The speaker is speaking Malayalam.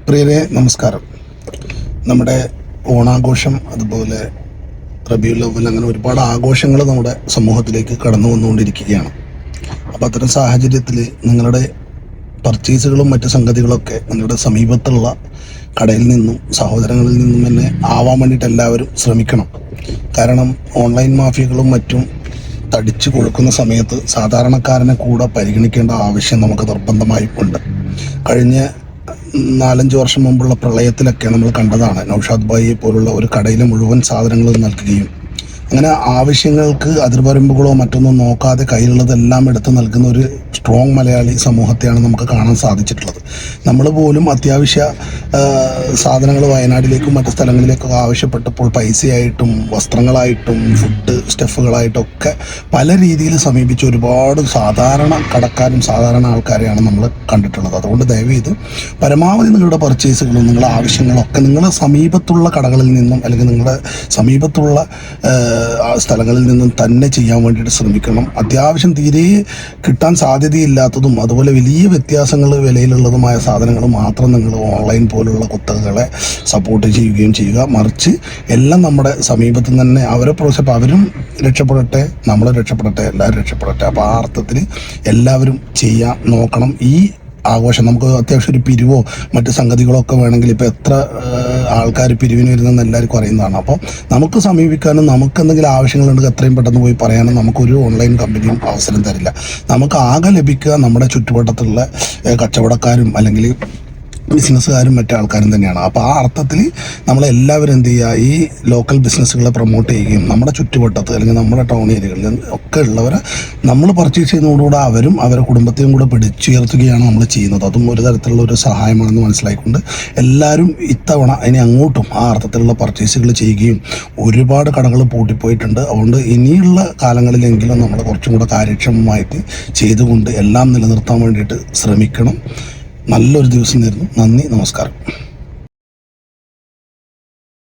പ്രിയരെ നമസ്കാരം. നമ്മുടെ ഓണാഘോഷം, അതുപോലെ റബീഉൽ അവ്വൽ, അങ്ങനെ ഒരുപാട് ആഘോഷങ്ങൾ നമ്മുടെ സമൂഹത്തിലേക്ക് കടന്നു വന്നുകൊണ്ടിരിക്കുകയാണ്. അപ്പോൾ അത്തരം സാഹചര്യത്തിൽ നിങ്ങളുടെ പർച്ചേസുകളും മറ്റു സംഗതികളൊക്കെ നിങ്ങളുടെ സമീപത്തുള്ള കടയിൽ നിന്നും സഹോദരങ്ങളിൽ നിന്നും തന്നെ ആവാൻ വേണ്ടിയിട്ട് എല്ലാവരും ശ്രമിക്കണം. കാരണം ഓൺലൈൻ മാഫിയകളും മറ്റും തടിച്ചു കൊടുക്കുന്ന സമയത്ത് സാധാരണക്കാരനെ കൂടെ പരിഗണിക്കേണ്ട ആവശ്യം നമുക്ക് നിർബന്ധമായും ഉണ്ട്. കഴിഞ്ഞ 4-5 വർഷം മുമ്പുള്ള പ്രളയത്തിലൊക്കെ നമ്മൾ കണ്ടതാണ്. നൗഷാദ് ഭായിയെ പോലുള്ള ഒരു കടയിലെ മുഴുവൻ സാധനങ്ങളും നൽകുകയും അങ്ങനെ ആവശ്യങ്ങൾക്ക് അതിർവരമ്പുകളോ മറ്റൊന്നും നോക്കാതെ കയ്യിലുള്ളതെല്ലാം എടുത്ത് നൽകുന്ന ഒരു സ്ട്രോങ് മലയാളി സമൂഹത്തെയാണ് നമുക്ക് കാണാൻ സാധിച്ചിട്ടുള്ളത്. നമ്മൾ പോലും അത്യാവശ്യ സാധനങ്ങൾ വയനാട്ടിലേക്കും മറ്റു സ്ഥലങ്ങളിലേക്കൊക്കെ ആവശ്യപ്പെട്ടപ്പോൾ പൈസയായിട്ടും വസ്ത്രങ്ങളായിട്ടും ഫുഡ് സ്റ്റഫുകളായിട്ടൊക്കെ പല രീതിയിൽ സമീപിച്ച ഒരുപാട് സാധാരണ കടക്കാരും സാധാരണ ആൾക്കാരെയാണ് നമ്മൾ കണ്ടിട്ടുള്ളത്. അതുകൊണ്ട് ദയവേത് പരമാവധി നിങ്ങളുടെ പർച്ചേസുകളും നിങ്ങളുടെ ആവശ്യങ്ങളൊക്കെ നിങ്ങളുടെ സമീപത്തുള്ള കടകളിൽ നിന്നും അല്ലെങ്കിൽ നിങ്ങളുടെ സമീപത്തുള്ള സ്ഥലങ്ങളിൽ നിന്നും തന്നെ ചെയ്യാൻ വേണ്ടിയിട്ട് ശ്രമിക്കണം. അത്യാവശ്യം തീരെ കിട്ടാൻ സാധ്യതയില്ലാത്തതും അതുപോലെ വലിയ വ്യത്യാസങ്ങൾ വിലയിലുള്ളതുമായ സാധനങ്ങൾ മാത്രം നിങ്ങൾ ഓൺലൈൻ പോലുള്ള കുത്തകകളെ സപ്പോർട്ട് ചെയ്യുകയും ചെയ്യുക. മറിച്ച് എല്ലാം നമ്മുടെ സമീപത്ത് തന്നെ അവരെ പ്രോത്സാഹിപ്പം, അവരും രക്ഷപ്പെടട്ടെ, നമ്മൾ രക്ഷപ്പെടട്ടെ, എല്ലാവരും രക്ഷപ്പെടട്ടെ. അപ്പോൾ ആ അർത്ഥത്തിൽ എല്ലാവരും ചെയ്യാൻ നോക്കണം. ഈ ആഘോഷം നമുക്ക് അത്യാവശ്യം ഒരു പിരിവോ മറ്റ് സംഗതികളൊക്കെ വേണമെങ്കിൽ ഇപ്പോൾ എത്ര ആൾക്കാർ പിരിവിന് വരുന്നതെന്ന് എല്ലാവർക്കും അറിയുന്നതാണ്. അപ്പോൾ നമുക്ക് സമീപിക്കാനും നമുക്ക് എന്തെങ്കിലും ആവശ്യങ്ങളുണ്ടെങ്കിൽ എത്രയും പെട്ടെന്ന് പോയി പറയാനും നമുക്കൊരു ഓൺലൈൻ കമ്പനിയും അവസരം തരില്ല. നമുക്ക് ആകെ ലഭിക്കുക നമ്മുടെ ചുറ്റുവട്ടത്തുള്ള കച്ചവടക്കാരും അല്ലെങ്കിൽ ബിസിനസ്സുകാരും മറ്റു ആൾക്കാരും തന്നെയാണ്. അപ്പോൾ ആ അർത്ഥത്തിൽ നമ്മളെല്ലാവരും എന്ത് ചെയ്യുക, ഈ ലോക്കൽ ബിസിനസ്സുകളെ പ്രൊമോട്ട് ചെയ്യുകയും നമ്മുടെ ചുറ്റുവട്ടത്ത് അല്ലെങ്കിൽ നമ്മുടെ ടൗൺ ഏരിയകളിൽ ഒക്കെ ഉള്ളവരെ നമ്മൾ പർച്ചേസ് ചെയ്യുന്നതോടുകൂടെ അവരും അവരുടെ കുടുംബത്തെയും കൂടെ പിടിച്ചുയർത്തുകയാണ് നമ്മൾ ചെയ്യുന്നത്. അതും ഒരു തരത്തിലുള്ള ഒരു സഹായമാണെന്ന് മനസ്സിലാക്കിക്കൊണ്ട് എല്ലാവരും ഇത്തവണ ഇനി അങ്ങോട്ടും ആ അർത്ഥത്തിലുള്ള പർച്ചേസുകൾ ചെയ്യുകയും ഒരുപാട് കടകൾ പൂട്ടിപ്പോയിട്ടുണ്ട്. അതുകൊണ്ട് ഇനിയുള്ള കാലങ്ങളിലെങ്കിലും നമ്മൾ കുറച്ചും കൂടെ കാര്യക്ഷമമായിട്ട് ചെയ്തുകൊണ്ട് എല്ലാം നിലനിർത്താൻ വേണ്ടിയിട്ട് ശ്രമിക്കണം. നല്ലൊരു ദിവസം നേരുന്നു. നന്ദി, നമസ്കാരം.